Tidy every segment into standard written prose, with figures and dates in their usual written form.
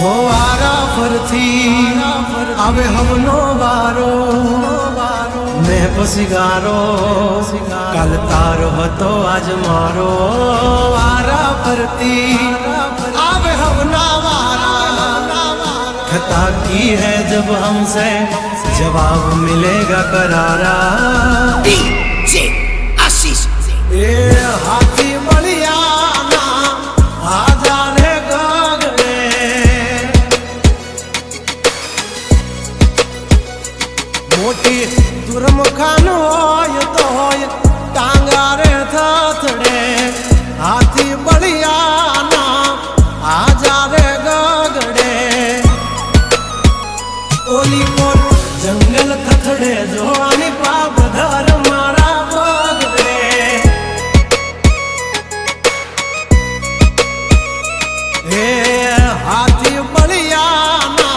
हो वारा फरथी आवे हमनो वारो मैं पसिगारो कल तारो हतो आज मारो वारा फरती आवे हमना वारा खता की है जब हमसे जवाब मिलेगा करारा आशीष ए हाथी बलिया मोटी दुर्मुखान होय तो होय टांगा रे थड़े हाथी बलिया ना आजा रे गगड़े ओली कोर जंगल थड़े जो आनी पाप धर मारा बगड़े हे हाथी बलिया ना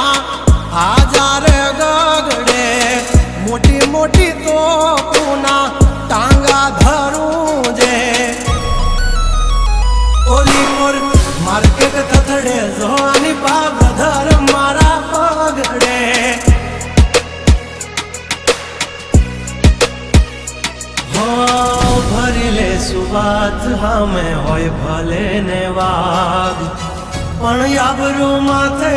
आजा रे गगड़े मोटी मोटी तो पूना टांगा धरूं जे ओली मोर मार्केट थथड़े जोनी पाप धर मारा पगड़े हो भरिले सुबात हमें होय भले ने वाग पण याबरू माथे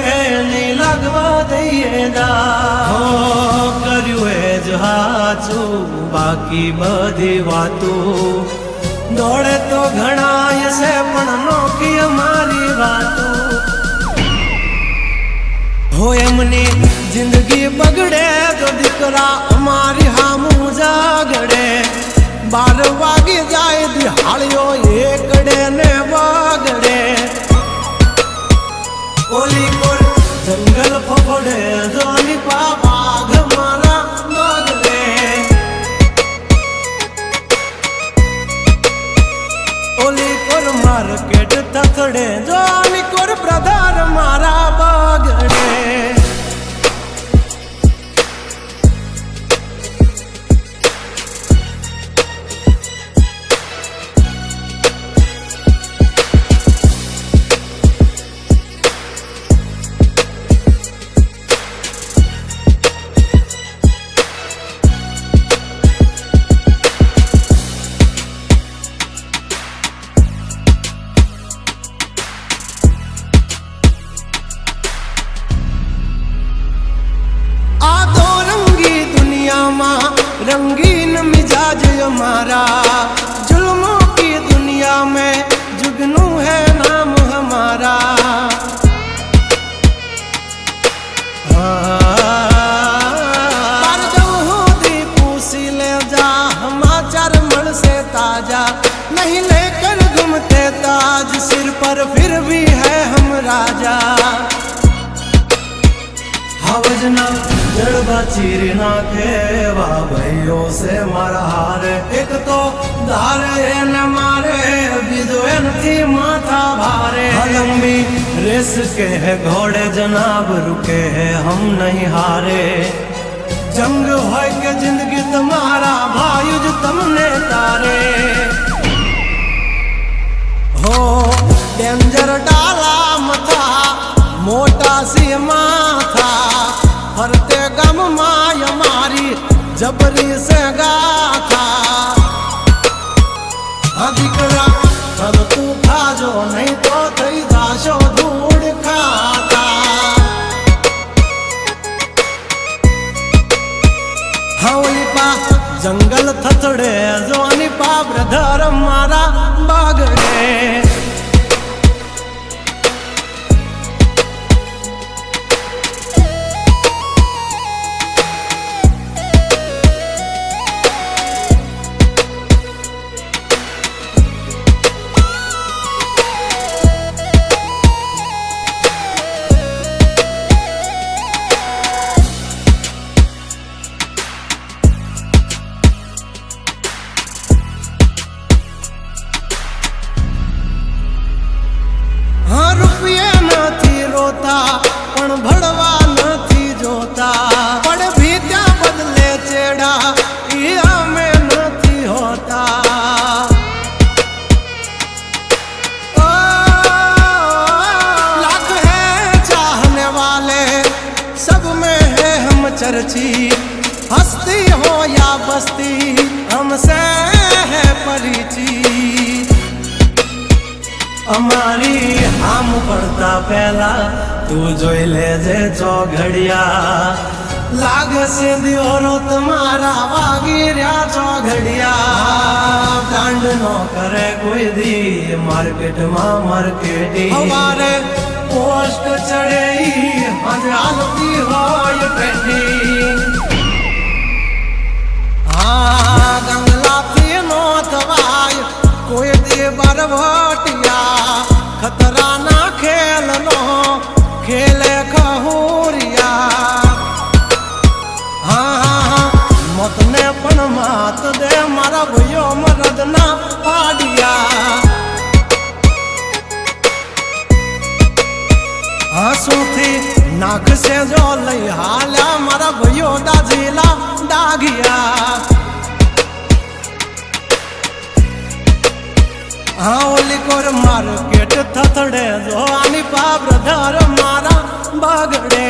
नी लगवा दઈએ दा हो કર્યું એ જ હાચું બાકી બધી વાતું દોડે તો ઘણાય છે પણ નોકી અમારી વાતું हो એમની જિંદગી બગડે તો દીકરા અમારી હામું જાગડે 12 વાગી જાય દિહાળીઓ એકડે ને બગડે ओली कोर जंगल फफड़े जोनी पापा घमारा मगड़े ओली कोर मार्केट थथड़े जोनी कोर ब्रदर मारा बगड़े रंगीन मिजाज हमारा जुल्मों की दुनिया में जुगनू है नाम हमारा पर जब हो दी पूसी ले जा समाचार मल से ताजा नहीं लेकर घूमते ताज सिर पर फिर भी है हम राजा हवजना जड़बा चीर नाखे वाह भाइयों से मारा हार एक तो धारे न मारे बीजो थी माथा भारे लंबी रेस के है घोड़े जनाब रुके है हम नहीं हारे जंग हो के जिंदगी तुम्हारा भायुज तुमने तारे हो डेंजर डाला मथा मोटा सी माथा फरते गम माय मारी जबरी से गाथा अधिकरा तब तू खाजो नहीं तो थई जाशो धूड़ खाता हवली पा जंगल थथड़े जोनी पा ब्रदर मारा बागड़े पण भड़वा नहीं जोता पण भी त्या बदले चेड़ा इया में नहीं होता लाख है चाह चर्ची, हस्ती हो या बस्ती हमसे है परिचित। અમારી આમ પડતા પહેલા તું જોઈ લેજે ચોઘડિયા, લાગશે દિયોરો તમારા વાગી રહ્યા ચોઘડિયા। કાંડ નો કરે કોઈ દી માર્કેટમાં માર્કેટિંગ, હવારે પોસ્ટ ચડે આજે હાલતી હોય ટ્રેન્ડિંગ। હા ગંગલાથી નો થવાય કોઈ દી બરવટિયા, खतरा ना खेल नो खेले खहुरिया। हाँ मत ने पण मात दे मारा भैयो मरद ना पाडिया। हंसू थी नाक से जो लई हाल्या मारा भैयो दाजीला दागिया। हाँ ओली कोर मार्केट थथड़े जो आनी पा ब्रदर मारा बगड़े।